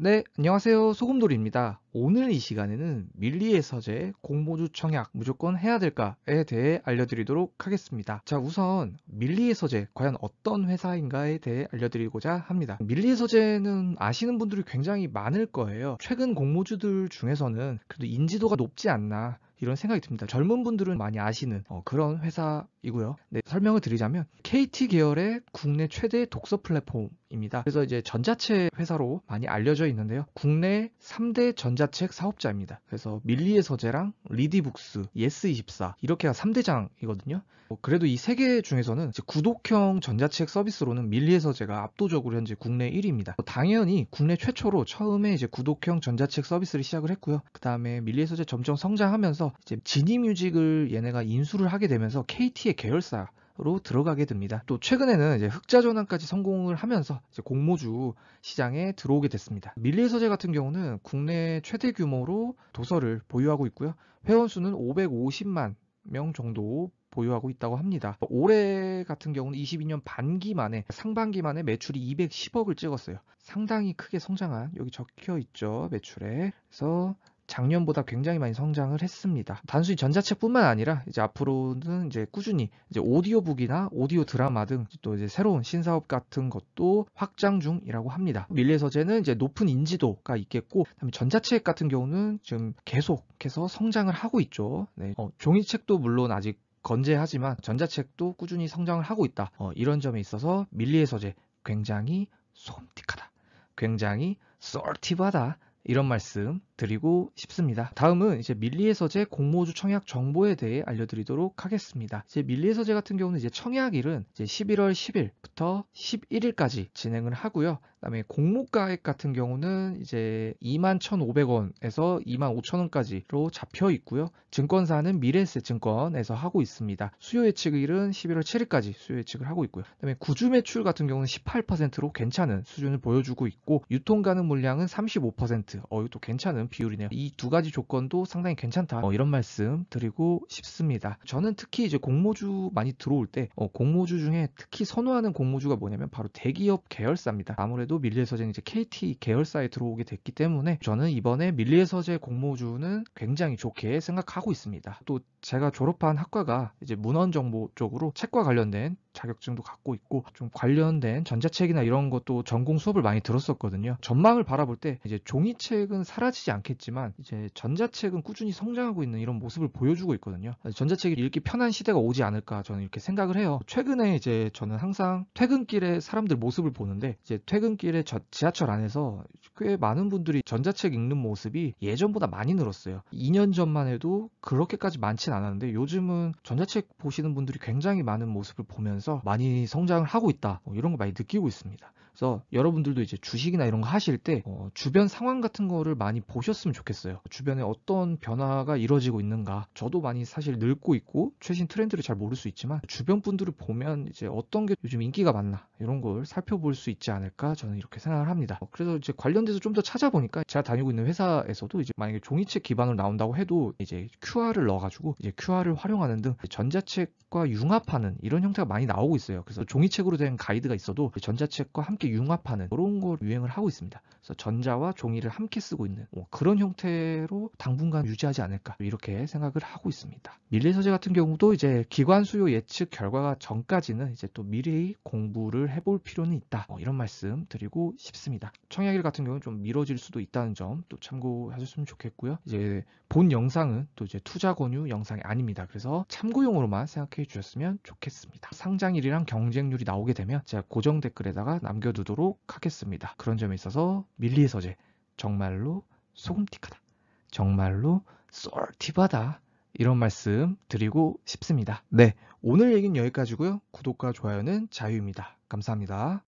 네, 안녕하세요. 소금돌이입니다. 오늘 이 시간에는 밀리의 서재 공모주 청약 무조건 해야 될까에 대해 알려드리도록 하겠습니다. 자, 우선 밀리의 서재 과연 어떤 회사인가에 대해 알려드리고자 합니다. 밀리의 서재는 아시는 분들이 굉장히 많을 거예요. 최근 공모주들 중에서는 그래도 인지도가 높지 않나 이런 생각이 듭니다. 젊은 분들은 많이 아시는 그런 회사이고요. 네, 설명을 드리자면 KT 계열의 국내 최대 독서 플랫폼입니다. 그래서 이제 전자책 회사로 많이 알려져 있는데요. 국내 3대 전자책 사업자입니다. 그래서 밀리의 서재랑 리디북스, 예스24 이렇게가 3대장이거든요. 그래도 이 세 개 중에서는 이제 구독형 전자책 서비스로는 밀리의 서재가 압도적으로 현재 국내 1위입니다. 당연히 국내 최초로 처음에 이제 구독형 전자책 서비스를 시작을 했고요. 그 다음에 밀리의 서재 점점 성장하면서 이제 지니뮤직을 얘네가 인수를 하게 되면서 KT의 계열사로 들어가게 됩니다. 또 최근에는 이제 흑자 전환까지 성공을 하면서 이제 공모주 시장에 들어오게 됐습니다. 밀리의 서재 같은 경우는 국내 최대 규모로 도서를 보유하고 있고요. 회원 수는 550만 명 정도 보유하고 있다고 합니다. 올해 같은 경우는 22년 반기 만에 상반기 만에 매출이 210억을 찍었어요. 상당히 크게 성장한, 여기 적혀 있죠, 매출에. 그래서 작년보다 굉장히 많이 성장을 했습니다. 단순히 전자책뿐만 아니라 이제 앞으로는 이제 꾸준히 이제 오디오북이나 오디오 드라마 등 또 이제 새로운 신사업 같은 것도 확장 중이라고 합니다. 밀리의 서재는 이제 높은 인지도가 있겠고, 그다음에 전자책 같은 경우는 지금 계속해서 성장을 하고 있죠. 네. 종이책도 물론 아직 건재하지만 전자책도 꾸준히 성장을 하고 있다. 이런 점에 있어서 밀리의 서재 굉장히 솜틱하다. 굉장히 썰티브하다. 이런 말씀 드리고 싶습니다. 다음은 이제 밀리의 서재 공모주 청약 정보에 대해 알려드리도록 하겠습니다. 이제 밀리의 서재 같은 경우는 이제 청약일은 이제 11월 10일부터 11일까지 진행을 하고요. 그다음에 공모가액 같은 경우는 이제 21,500원에서 25,000원까지로 잡혀 있고요. 증권사는 미래에셋 증권에서 하고 있습니다. 수요 예측일은 11월 7일까지 수요 예측을 하고 있고요. 그다음에 구주 매출 같은 경우는 18%로 괜찮은 수준을 보여주고 있고, 유통 가능 물량은 35%. 이것도 괜찮은 비율이네요. 이 두 가지 조건도 상당히 괜찮다. 이런 말씀 드리고 싶습니다. 저는 특히 이제 공모주 많이 들어올 때 공모주 중에 특히 선호하는 공모주가 뭐냐면 바로 대기업 계열사입니다. 아무래도 밀리의 서재는 이제 KT 계열사에 들어오게 됐기 때문에 저는 이번에 밀리의 서재 공모주는 굉장히 좋게 생각하고 있습니다. 또 제가 졸업한 학과가 이제 문헌정보 쪽으로 책과 관련된 자격증도 갖고 있고, 좀 관련된 전자책이나 이런 것도 전공 수업을 많이 들었었거든요. 전망을 바라볼 때 이제 종이책은 사라지지 않겠지만 이제 전자책은 꾸준히 성장하고 있는 이런 모습을 보여주고 있거든요. 전자책이 읽기 편한 시대가 오지 않을까 저는 이렇게 생각을 해요. 최근에 이제 저는 항상 퇴근길에 사람들 모습을 보는데, 이제 퇴근길에 지하철 안에서 꽤 많은 분들이 전자책 읽는 모습이 예전보다 많이 늘었어요. 2년 전만 해도 그렇게까지 많진 않았는데 요즘은 전자책 보시는 분들이 굉장히 많은 모습을 보면서 많이 성장을 하고 있다, 이런 거 많이 느끼고 있습니다. 그래서 여러분들도 이제 주식이나 이런 거 하실 때 주변 상황 같은 거를 많이 보셨으면 좋겠어요. 주변에 어떤 변화가 이루어지고 있는가. 저도 많이 사실 늙고 있고 최신 트렌드를 잘 모를 수 있지만 주변 분들을 보면 이제 어떤 게 요즘 인기가 많나 이런 걸 살펴볼 수 있지 않을까, 저는 이렇게 생각을 합니다. 그래서 이제 관련돼서 좀 더 찾아보니까 제가 다니고 있는 회사에서도 이제 만약에 종이책 기반으로 나온다고 해도 이제 QR을 넣어가지고 이제 QR을 활용하는 등 전자책과 융합하는 이런 형태가 많이 나오고 있어요. 그래서 종이책으로 된 가이드가 있어도 전자책과 함께 융합하는 그런 걸 유행을 하고 있습니다. 그래서 전자와 종이를 함께 쓰고 있는 그런 형태로 당분간 유지하지 않을까, 이렇게 생각을 하고 있습니다. 밀리의 서재 같은 경우도 이제 기관 수요 예측 결과가 전까지는 이제 또 미리 공부를 해볼 필요는 있다, 이런 말씀 드리고 싶습니다. 청약일 같은 경우는 좀 미뤄질 수도 있다는 점 또 참고하셨으면 좋겠고요. 이제 본 영상은 또 이제 투자 권유 영상이 아닙니다. 그래서 참고용으로만 생각해 주셨으면 좋겠습니다. 상장일이랑 경쟁률이 나오게 되면 제가 고정 댓글에다가 남겨두도록 하겠습니다. 그런 점에 있어서 밀리의 서재 정말로 소금틱하다, 정말로 쏠티바다, 이런 말씀 드리고 싶습니다. 네, 오늘 얘기는 여기까지고요. 구독과 좋아요는 자유입니다. 감사합니다.